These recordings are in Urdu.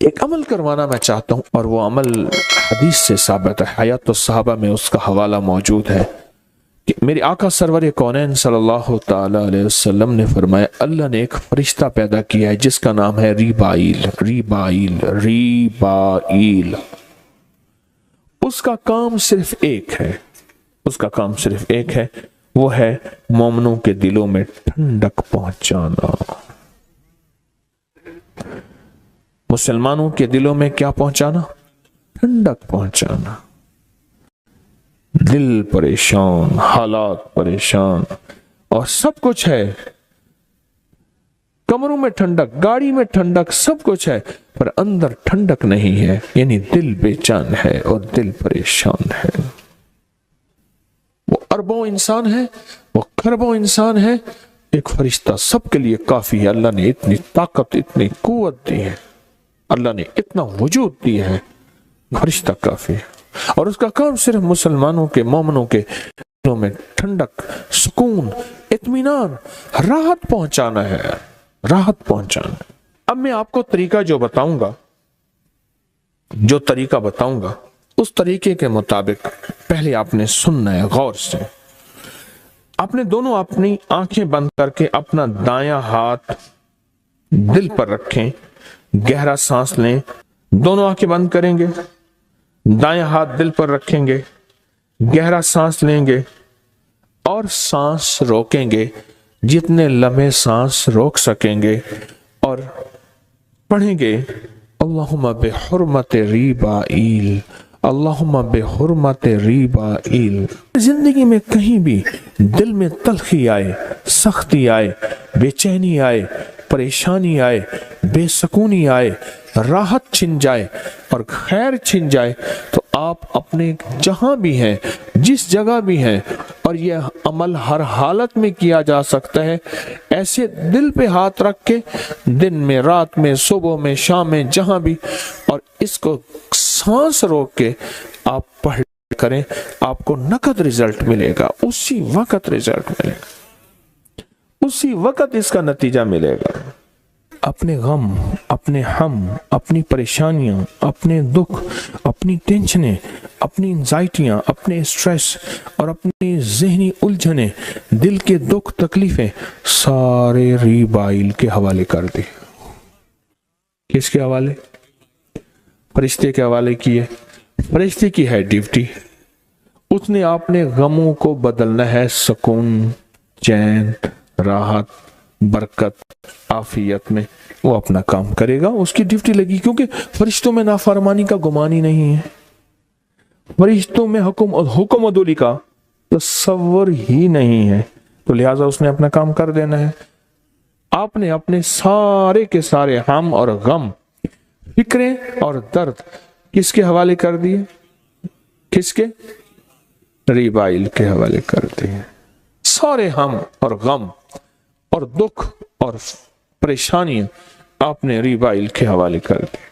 ایک عمل کروانا میں چاہتا ہوں، اور وہ عمل حدیث سے ثابت ہے، حیات الصحابہ میں اس کا حوالہ موجود ہے کہ میرے آقا سرور کونین صلی اللہ تعالی علیہ وسلم نے فرمایا اللہ نے ایک فرشتہ پیدا کیا ہے جس کا نام ہے ریبائیل۔ ریبائیل ریبائیل اس کا کام صرف ایک ہے، اس کا کام صرف ایک ہے، وہ ہے مومنوں کے دلوں میں ٹھنڈک پہنچانا۔ مسلمانوں کے دلوں میں کیا پہنچانا؟ ٹھنڈک پہنچانا۔ دل پریشان، حالات پریشان، اور سب کچھ ہے، کمروں میں ٹھنڈک، گاڑی میں ٹھنڈک، سب کچھ ہے، پر اندر ٹھنڈک نہیں ہے، یعنی دل بے چین ہے اور دل پریشان ہے۔ وہ اربوں انسان ہے، وہ کھربوں انسان ہے، ایک فرشتہ سب کے لیے کافی ہے۔ اللہ نے اتنی طاقت، اتنی قوت دی ہے، اللہ نے اتنا وجود دیا ہے، فرشتہ کافی ہے، اور اس کا کام صرف مسلمانوں کے، مومنوں کے دلوں میں ٹھنڈک، سکون، اطمینان، راحت پہنچانا ہے، راحت پہنچانا۔ اب میں آپ کو طریقہ جو بتاؤں گا، جو طریقہ بتاؤں گا، اس طریقے کے مطابق پہلے آپ نے سننا ہے غور سے۔ آپ نے دونوں اپنی آنکھیں بند کر کے اپنا دایاں ہاتھ دل پر رکھیں، گہرا سانس لیں، دونوں آنکھیں بند کریں گے، دایاں ہاتھ دل پر رکھیں گے، گہرا سانس لیں گے اور سانس روکیں گے جتنے لمحے سانس روک سکیں گے، اور پڑھیں گے اللہم بحرمت ریبائیل، اللہم بحرمت ریبائیل۔ زندگی میں کہیں بھی دل میں تلخی آئے، سختی آئے، بے چینی آئے، پریشانی آئے، بے سکونی آئے، راحت چھن جائے اور خیر چھن جائے، تو آپ اپنے جہاں بھی ہیں، جس جگہ بھی ہیں، اور یہ عمل ہر حالت میں کیا جا سکتا ہے، ایسے دل پہ ہاتھ رکھ کے دن میں، رات میں، صبح میں، شام میں، جہاں بھی، اور اس کو سانس روک کے آپ پڑھ کریں، آپ کو نقد رزلٹ ملے گا، اسی وقت رزلٹ ملے گا، اسی وقت اس کا نتیجہ ملے گا۔ اپنے غم، اپنے ہم، اپنی پریشانیاں، اپنے دکھ، اپنی ٹینشنیں، اپنی انزائٹیاں، اپنے سٹریس اور اپنی ذہنی الجھنیں، دل کے دکھ، تکلیفیں، سارے ریبائیل کے حوالے کر دی۔ کس کے حوالے؟ فرشتے کے حوالے کیے۔ فرشتے کی ہے ڈیوٹی، اس نے اپنے غموں کو بدلنا ہے سکون، چین، راحت، برکت، عافیت میں، وہ اپنا کام کرے گا، اس کی ڈیوٹی لگی، کیونکہ فرشتوں میں نافرمانی کا گمان ہی نہیں ہے، فرشتوں میں حکم عدولی کا تصور ہی نہیں ہے، تو لہٰذا اس نے اپنا کام کر دینا ہے۔ آپ نے اپنے سارے کے سارے ہم اور غم، فکریں اور درد کس کے حوالے کر دیے؟ کس کے؟ ریبائیل کے حوالے کر دیے۔ سارے ہم اور غم اور دکھ اور پریشانیاں آپ نے ریبائیل کے حوالے کر دی۔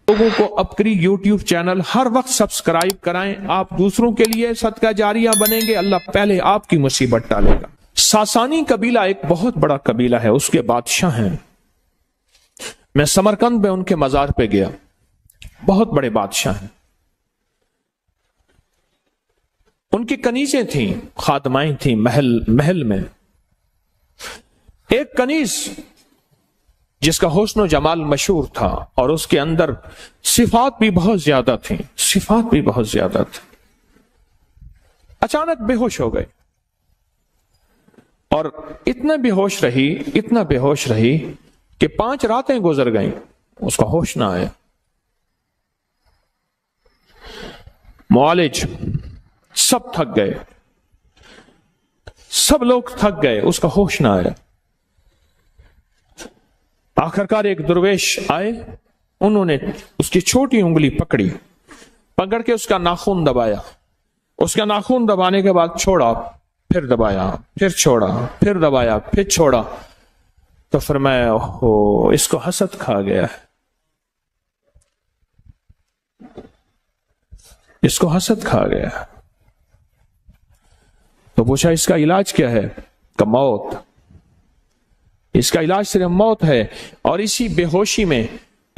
لوگوں کو اپنی یوٹیوب چینل ہر وقت سبسکرائب کرائیں، آپ دوسروں کے لیے صدقہ جاریہ بنیں گے، اللہ پہلے آپ کی مصیبت ٹالے گا۔ ساسانی قبیلہ ایک بہت بڑا قبیلہ ہے، اس کے بادشاہ ہیں۔ میں سمرقند میں ان کے مزار پہ گیا، بہت بڑے بادشاہ ہیں، ان کی کنیزیں تھیں، خادمائیں تھیں محل میں۔ ایک کنیز جس کا حسن و جمال مشہور تھا، اور اس کے اندر صفات بھی بہت زیادہ تھیں، صفات بھی بہت زیادہ تھیں، اچانک بے ہوش ہو گئے، اور اتنا بے ہوش رہی کہ 5 راتیں گزر گئیں، اس کا ہوش نہ آیا۔ معالج سب تھک گئے، سب لوگ تھک گئے، اس کا ہوش نہ آیا۔ آخرکار ایک درویش آئے، انہوں نے اس کی چھوٹی انگلی پکڑ کے اس کا ناخن دبایا، اس کا ناخن دبانے کے بعد چھوڑا، پھر دبایا، پھر چھوڑا، پھر دبایا، پھر چھوڑا، تو فرمایا اوہ اس کو حسد کھا گیا ہے، اس کو حسد کھا گیا۔ تو پوچھا اس کا علاج کیا ہے؟ کہ موت، اس کا علاج صرف موت ہے، اور اسی بے ہوشی میں،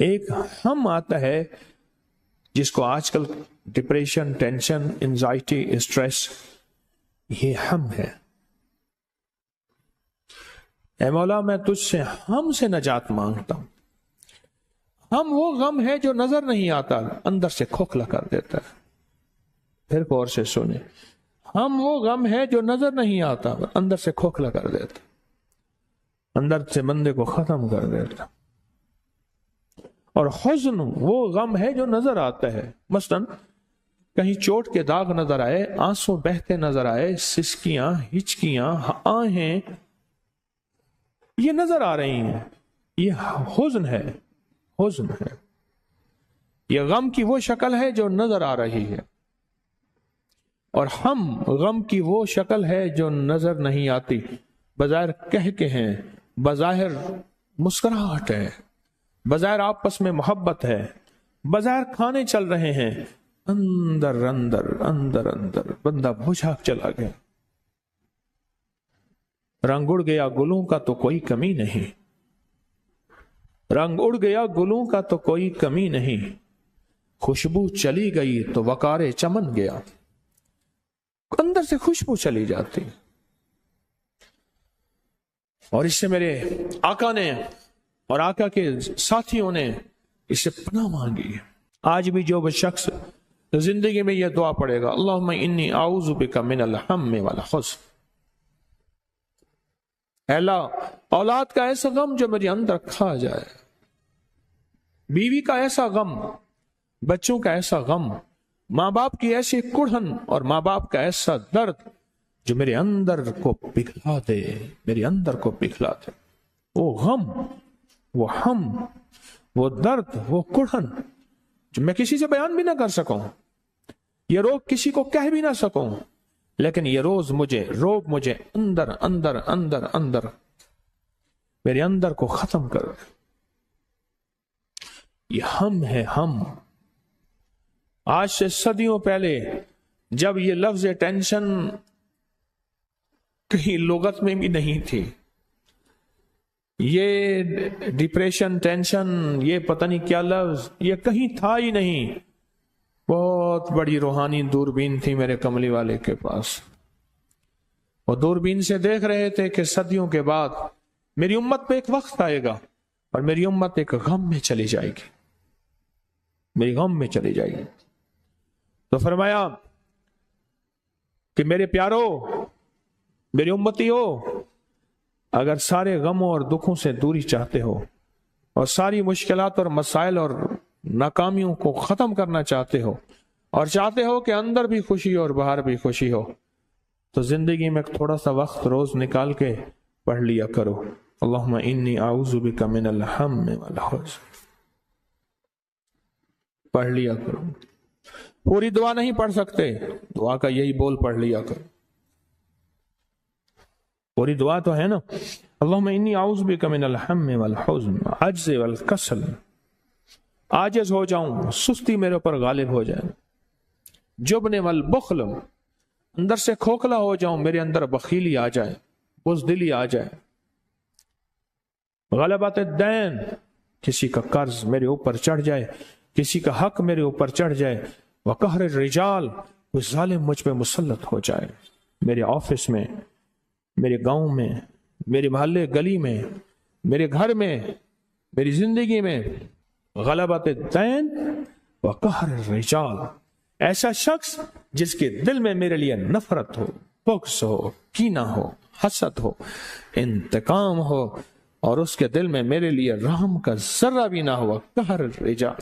ایک ہم آتا ہے جس کو آج کل ڈپریشن، ٹینشن، انزائٹی، اسٹریس، یہ ہم ہے. اے مولا میں تجھ سے ہم سے نجات مانگتا ہوں. ہم وہ غم ہے جو نظر نہیں آتا، اندر سے کھوکھلا کر دیتا ہے. پھر غور سے سنیں، ہم وہ غم ہے جو نظر نہیں آتا، اندر سے کھوکھلا کر دیتا، اندر سے بندے کو ختم کر دیتا. اور حزن وہ غم ہے جو نظر آتا ہے. مثلا کہیں چوٹ کے داغ نظر آئے، آنسو بہتے نظر آئے، سسکیاں، ہچکیاں، آہیں یہ نظر آ رہی ہیں، یہ حزن ہے. حزن ہے، یہ غم کی وہ شکل ہے جو نظر آ رہی ہے. اور ہم غم کی وہ شکل ہے جو نظر نہیں آتی. بظاہر کہہ کے ہیں، بظاہر مسکراہٹ ہے، بظاہر آپس میں محبت ہے، بظاہر کھانے چل رہے ہیں، اندر اندر اندر اندر بندہ بھوچھاک چلا گیا. رنگ اڑ گیا گلوں کا تو کوئی کمی نہیں، رنگ اڑ گیا گلوں کا تو کوئی کمی نہیں، خوشبو چلی گئی تو وقار چمن گیا. اندر سے خوشبو چلی جاتی. اور اس سے میرے آقا نے اور آقا کے ساتھیوں نے اس سے پناہ مانگی. آج بھی جو شخص زندگی میں یہ دعا پڑے گا، اللہم انی اعوذ بک من الہم والحزن، اے اللہ اولاد کا ایسا غم جو میرے اندر کھا جائے، بیوی کا ایسا غم، بچوں کا ایسا غم، ماں باپ کی ایسی کڑھن اور ماں باپ کا ایسا درد جو میرے اندر کو پگھلا دے، میرے اندر کو پگھلا دے. وہ غم، وہ ہم، وہ درد، وہ کڑھن جو میں کسی سے بیان بھی نہ کر سکوں، یہ روگ کسی کو کہہ بھی نہ سکوں، لیکن یہ روگ مجھے اندر اندر اندر اندر میرے اندر کو ختم کر دے. یہ ہم ہے. ہم آج سے صدیوں پہلے جب یہ لفظ ٹینشن کہیں لغت میں بھی نہیں تھی، یہ ڈپریشن، ٹینشن، یہ پتہ نہیں کیا لفظ، یہ کہیں تھا ہی نہیں. بہت بڑی روحانی دوربین تھی میرے کملی والے کے پاس. وہ دوربین سے دیکھ رہے تھے کہ صدیوں کے بعد میری امت پہ ایک وقت آئے گا اور میری امت ایک غم میں چلی جائے گی، میری غم میں چلی جائے گی. تو فرمایا کہ میرے پیارو، میری امتی ہو، اگر سارے غموں اور دکھوں سے دوری چاہتے ہو اور ساری مشکلات اور مسائل اور ناکامیوں کو ختم کرنا چاہتے ہو اور چاہتے ہو کہ اندر بھی خوشی اور باہر بھی خوشی ہو، تو زندگی میں تھوڑا سا وقت روز نکال کے پڑھ لیا کرو، اللہم انی اعوذ بک من الہم والحزن. پڑھ لیا کرو. پوری دعا نہیں پڑھ سکتے، دعا کا یہی بول پڑھ لیا کرو. پوری دعا تو ہے نا، اللہم انی اعوذ بک من الہم والحزن عجز والکسل. عاجز ہو جاؤں، سستی میرے اوپر غالب ہو جائے، جبن والبخل، اندر سے کھوکھلا ہو جاؤں، میرے اندر بخیلی آ جائے، بزدلی آ جائے، غلبت الدین، کسی کا قرض میرے اوپر چڑھ جائے، کسی کا حق میرے اوپر چڑھ جائے، وقہر الرجال، کوئی ظالم مجھ پہ مسلط ہو جائے، میرے آفس میں، میرے گاؤں میں، میرے محلے گلی میں، میرے گھر میں، میری زندگی میں. غلبت الدین وقہر الرجال، ایسا شخص جس کے دل میں میرے لیے نفرت ہو، بغض ہو، کینہ ہو، حسد ہو، انتقام ہو، اور اس کے دل میں میرے لیے رحم کا ذرہ بھی نہ ہوا. قہر الرجال.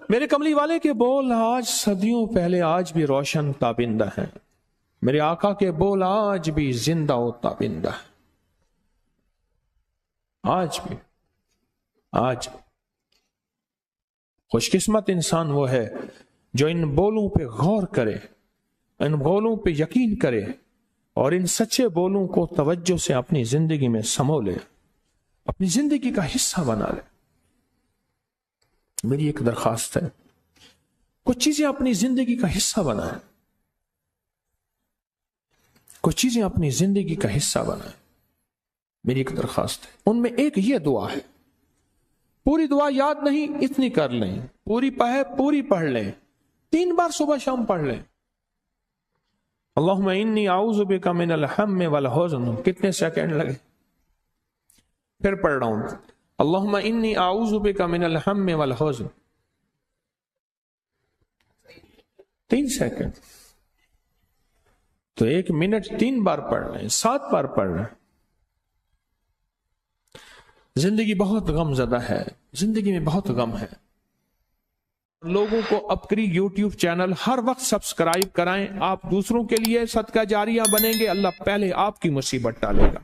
میرے کملی والے کے بول آج صدیوں پہلے آج بھی روشن تابندہ ہیں. میرے آقا کے بول آج بھی زندہ و تابندہ ہیں. آج بھی. آج خوش قسمت انسان وہ ہے جو ان بولوں پہ غور کرے، ان بولوں پہ یقین کرے اور ان سچے بولوں کو توجہ سے اپنی زندگی میں سمو لے، اپنی زندگی کا حصہ بنا لے. میری ایک درخواست ہے، کچھ چیزیں اپنی زندگی کا حصہ بنائیں، کچھ چیزیں اپنی زندگی کا حصہ بنائیں. میری ایک درخواست ہے، ان میں ایک یہ دعا ہے، پوری دعا یاد نہیں اتنی کر لیں، پوری پڑھ لیں، 3 بار صبح شام پڑھ لیں۔ اللہم انی اعوذ بک من الہم والحزن، کتنے سیکنڈ لگے؟ پھر پڑھ رہا ہوں، اللہم انی اعوذ بک من الہم والحزن، 3 سیکنڈ، تو 1 منٹ 3 بار پڑھ رہے ہیں، 7 بار پڑھ رہے ہیں۔ زندگی بہت غم زدہ ہے، زندگی میں بہت غم ہے۔ لوگوں کو اپنی یوٹیوب چینل ہر وقت سبسکرائب کرائیں، آپ دوسروں کے لیے صدقہ جاریہ بنیں گے، اللہ پہلے آپ کی مصیبت ٹالے گا۔